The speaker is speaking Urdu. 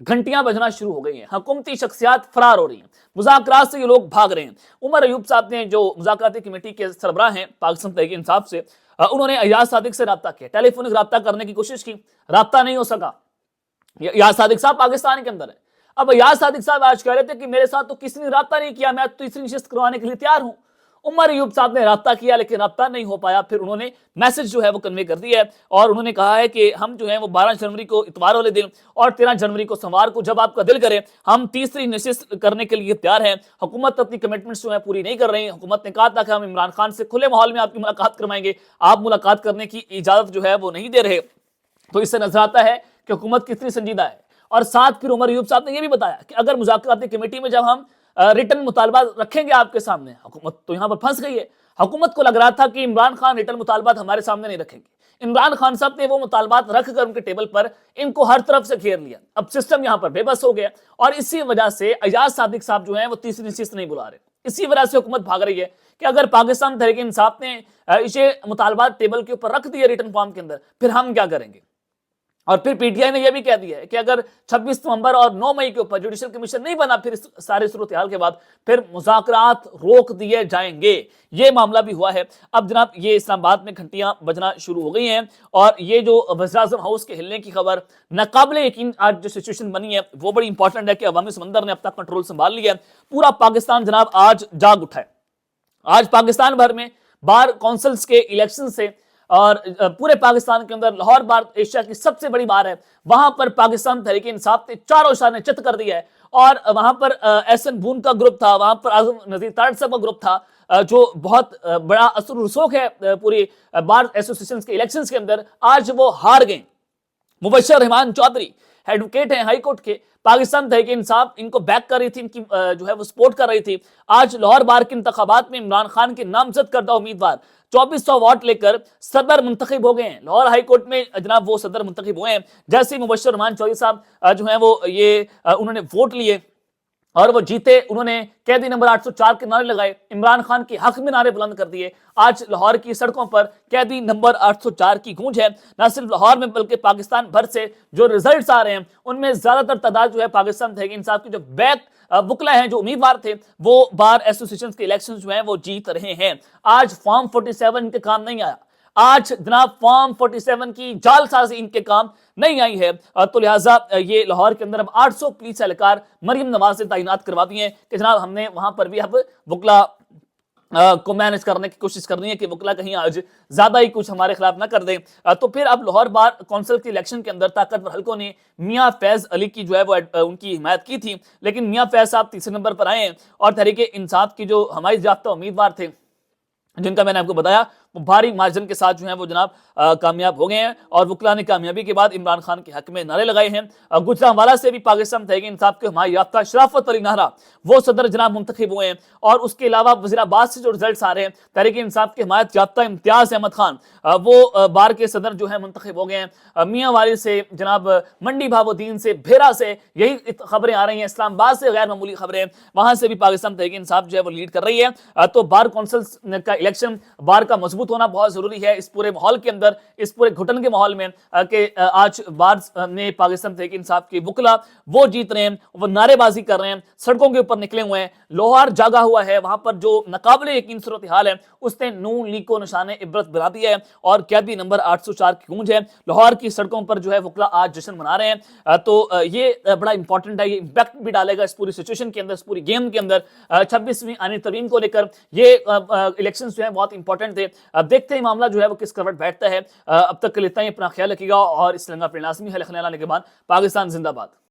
گھنٹیاں بجنا شروع ہو گئی ہیں، حکومتی شخصیات فرار ہو رہی ہیں، مذاکرات سے یہ لوگ بھاگ رہے ہیں۔ عمر ایوب صاحب نے جو مذاکراتی کمیٹی کے سربراہ ہیں پاکستان تحریک انصاف سے، انہوں نے ایاز صادق سے رابطہ کیا، ٹیلی فونک رابطہ کرنے کی کوشش کی، رابطہ نہیں ہو سکا۔ ایاز صادق صاحب پاکستان کے اندر ہے۔ اب ایاز صادق صاحب آج کہہ رہے تھے کہ میرے ساتھ تو کسی نے رابطہ نہیں کیا، میں تیسری نشست کروانے کے لیے تیار ہوں۔ عمر ایوب صاحب نے رابطہ کیا لیکن رابطہ نہیں ہو پایا، پھر انہوں نے میسج جو ہے وہ کنوے کر دیا ہے اور انہوں نے کہا ہے کہ ہم جو ہے وہ 12 جنوری کو اتوار والے دن اور 13 جنوری کو سوموار کو جب آپ کا دل کرے ہم تیسری نشست کرنے کے لیے تیار ہیں۔ حکومت اپنی کمٹمنٹس جو ہے پوری نہیں کر رہی، حکومت نے کہا تھا کہ ہم عمران خان سے کھلے ماحول میں آپ کی ملاقات کروائیں گے، آپ ملاقات کرنے کی اجازت جو ہے وہ نہیں دے رہے۔ تو اس سے نظر آتا ہے کہ حکومت کتنی سنجیدہ ہے۔ اور ساتھ پھر عمر ایوب صاحب نے یہ بھی بتایا کہ اگر مذاکراتی کمیٹی میں جب ہم ریٹن مطالبات رکھیں گے آپ کے سامنے، حکومت تو یہاں پر پھنس گئی ہے۔ حکومت کو لگ رہا تھا کہ عمران خان ریٹن مطالبات ہمارے سامنے نہیں رکھیں گے، عمران خان صاحب نے وہ مطالبات رکھ کر ان کے ٹیبل پر ان کو ہر طرف سے گھیر لیا۔ اب سسٹم یہاں پر بے بس ہو گیا اور اسی وجہ سے ایاز صادق صاحب جو ہیں وہ تیسری نشست نہیں بلا رہے۔ اسی وجہ سے حکومت بھاگ رہی ہے کہ اگر پاکستان تحریک انصاف نے اسے مطالبات ٹیبل کے اوپر رکھ دیے ریٹن فارم کے اندر، پھر ہم کیا کریں گے؟ اور پھر پی ٹی آئی نے یہ بھی کہہ دیا ہے کہ اگر 26 نومبر اور 9 مئی کے اوپر جوڈیشل کمیشن نہیں بنا پھر اس سارے صورتحال کے بعد پھر مذاکرات روک دیے جائیں گے۔ یہ معاملہ بھی ہوا ہے۔ اب جناب یہ اسلام آباد میں گھنٹیاں بجنا شروع ہو گئی ہیں اور یہ جو وزیراعظم ہاؤس کے ہلنے کی خبر ناقابل یقین آج جو سچویشن بنی ہے وہ بڑی امپورٹنٹ ہے کہ عوامی سمندر نے اب تک کنٹرول سنبھال لیا ہے۔ پورا پاکستان جناب آج جاگ اٹھا ہے۔ آج پاکستان بھر میں بار کونسلز کے الیکشن سے اور پورے پاکستان کے اندر لاہور بار ایشیا کی سب سے بڑی بار ہے، وہاں پر پاکستان تحریک انصاف نے چاروں شانے چت کر دیا ہے اور وہاں پر ایس این بون کا گروپ تھا، وہاں پر اعظم نذیر تارڑ صاحب کا گروپ تھا جو بہت بڑا اثر و رسوخ ہے پوری بار ایسوسیشن کے الیکشنز کے اندر، آج وہ ہار گئے۔ مبشر رحمان چودھری ایڈوکیٹ ہیں ہائی کورٹ کے، پاکستان تحریک انصاف ان کو بیک کر رہی تھی، ان کی جو ہے وہ سپورٹ کر رہی تھی۔ آج لاہور بار کے انتخابات میں عمران خان کے نامزد کردہ امیدوار 2400 ووٹ لے کر صدر منتخب ہو گئے ہیں۔ لاہور ہائی کورٹ میں جناب وہ صدر منتخب ہوئے ہیں۔ جیسے مبشر رحمان چودھری صاحب جو ہیں وہ یہ انہوں نے ووٹ لیے اور وہ جیتے، انہوں نے قیدی نمبر 804 کے نعرے لگائے، عمران خان کے حق میں نعرے بلند کر دیے۔ آج لاہور کی سڑکوں پر قیدی نمبر 804 کی گونج ہے۔ نہ صرف لاہور میں بلکہ پاکستان بھر سے جو ریزلٹس آ رہے ہیں ان میں زیادہ تر تعداد جو ہے پاکستان تحریک انصاف کے جو بیک وکلا ہیں، جو امیدوار تھے، وہ بار ایسوسیشن کے الیکشن جو ہیں وہ جیت رہے ہیں۔ آج فارم 47 ان کے کام نہیں آیا، آج جناب فارم 47 کی جال سازی ان کے کام نہیں آئی ہے، تو لہٰذا یہ لاہور کے اندر اب 800 پولیس اہلکار مریم نواز سے تعینات کروا دیے ہیں کہ جناب ہم نے وہاں پر بھی اب وکلا کو مینج کرنے کی کوشش کرنی ہے کہ وکلا کہیں آج زیادہ ہی کچھ ہمارے خلاف نہ کر دیں۔ تو پھر اب لاہور بار کونسل کے الیکشن کے اندر طاقتور حلقوں نے میاں فیض علی کی جو ہے وہ ان کی حمایت کی تھی، لیکن میاں فیض صاحب تیسرے نمبر پر آئے ہیں اور تحریک انصاف کی جو حمایت یافتہ امیدوار تھے جن کا میں نے آپ کو بتایا وہ بھاری مارجن کے ساتھ جو ہیں وہ جناب کامیاب ہو گئے ہیں اور وکلا نے کامیابی کے بعد عمران خان کے حق میں نعرے لگائے ہیں۔ گجرانوالہ سے بھی پاکستان تحریک انصاف کے حمایت یافتہ شرافت علی نہرا وہ صدر جناب منتخب ہوئے ہیں اور اس کے علاوہ وزیر آباد سے جو ریزلٹس آ رہے ہیں تحریک انصاف کے حمایت یافتہ امتیاز احمد خان وہ بار کے صدر جو ہے منتخب ہو گئے ہیں۔ میاں والی سے جناب منڈی بہاؤالدین سے بھیرا سے یہی خبریں آ رہی ہیں، اسلام آباد سے غیر معمولی خبریں، وہاں سے بھی پاکستان تحریک انصاف جو ہے وہ لیڈ کر رہی ہے۔ تو بار کونسلز کا الیکشن بار کا مضبوط ہونا بہت ضروری ہے اس پورے ماحول کے اندر، اس پورے گھٹن کے ماحول میں کہ آج بار نے پاکستان تحریک انصاف کی وکلا وہ جیت رہے ہیں، وہ نعرے بازی کر رہے ہیں، سڑکوں کے اوپر نکلے ہوئے ہیں۔ لاہور جاگا ہوا ہے، وہاں پر جو ناقابل یقین صورتحال ہے اس نے نون لیگ کو نشان عبرت بنا دیا ہے اور قیدی نمبر 804 کی گونج ہے۔ لاہور کی سڑکوں پر جو ہے وکلا آج جشن منا رہے ہیں، تو یہ بڑا امپورٹنٹ ہے، یہ امپیکٹ بھی ڈالے گا اس پوری سچویشن کے اندر، اس پوری گیم کے اندر۔ 26ویں آئینی ترمیم کو لے کر یہ الیکشن جو ہیں بہت امپورٹنٹ تھے۔ اب دیکھتے ہیں معاملہ جو ہے وہ کس کروٹ بیٹھتا ہے۔ اب تک کے لیے اتنا ہی، اپنا خیال رکھیے گا اور اس لنگا پر لازمی ہے لکھنے لانے کے بعد پاکستان زندہ باد۔